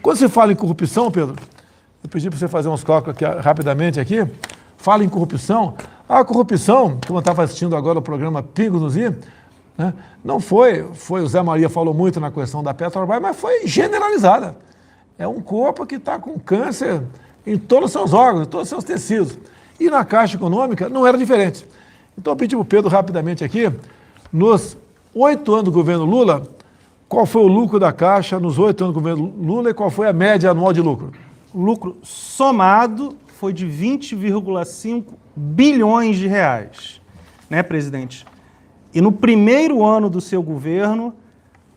Quando se fala em corrupção, Pedro, eu pedi para você fazer uns cálculos aqui, rapidamente aqui, fala em corrupção. A corrupção, como eu estava assistindo agora o programa Pingos nos I, né, não foi, o Zé Maria falou muito na questão da Petrobras, mas foi generalizada. É um corpo que está com câncer em todos os seus órgãos, em todos os seus tecidos. E na Caixa Econômica não era diferente. Então eu pedi para o Pedro rapidamente aqui, nos 8 anos do governo Lula, qual foi o lucro da Caixa nos 8 anos do governo Lula e qual foi a média anual de lucro? O lucro somado foi de 20,5 bilhões de reais, né, presidente? E no primeiro ano do seu governo,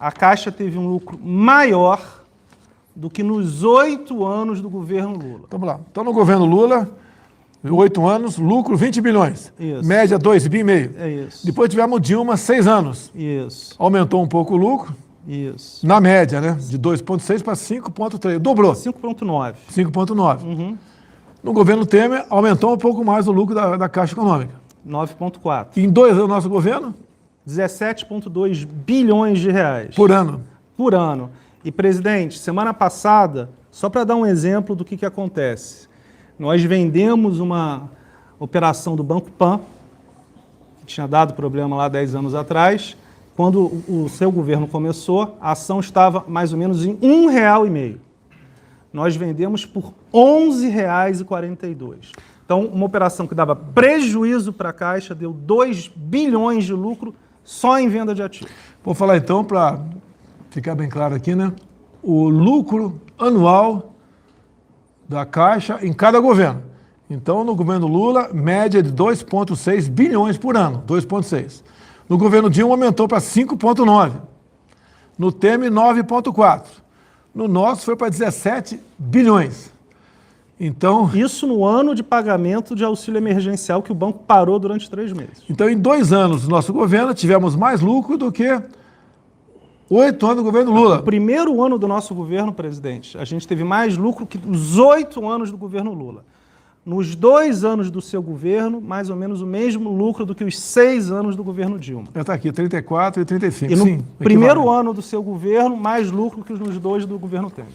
a Caixa teve um lucro maior do que nos 8 anos do governo Lula. Vamos lá. Então, no governo Lula, 8 anos, lucro 20 bilhões. Isso. Média 2,5 bilhões. É isso. Depois tivemos Dilma, 6 anos. Isso. Aumentou um pouco o lucro. Isso. Na média, né? De 2,6 para 5,3. Dobrou. 5,9. 5,9. Uhum. No governo Temer, aumentou um pouco mais o lucro da Caixa Econômica. 9,4. Em 2 anos do nosso governo? 17,2 bilhões de reais. Por ano. Por ano. E, presidente, semana passada, só para dar um exemplo do que acontece, nós vendemos uma operação do Banco Pan, que tinha dado problema lá 10 anos atrás. Quando o seu governo começou, a ação estava mais ou menos em R$ 1,5. Nós vendemos por R$ 11,42. Então, uma operação que dava prejuízo para a Caixa deu 2 bilhões de lucro só em venda de ativos. Vou falar então, para ficar bem claro aqui, né? O lucro anual da Caixa em cada governo. Então, no governo Lula, média de 2,6 bilhões por ano, 2,6. No governo Dilma aumentou para 5,9. No Temer, 9,4. No nosso foi para 17 bilhões. Então, isso no ano de pagamento de auxílio emergencial que o banco parou durante 3 meses. Então, em 2 anos do nosso governo, tivemos mais lucro do que 8 anos do governo Lula. No primeiro ano do nosso governo, presidente, a gente teve mais lucro que os 8 anos do governo Lula. Nos 2 anos do seu governo, mais ou menos o mesmo lucro do que os 6 anos do governo Dilma. Está aqui, 34 e 35. E no Sim, primeiro ano do seu governo, mais lucro que nos 2 do governo Temer.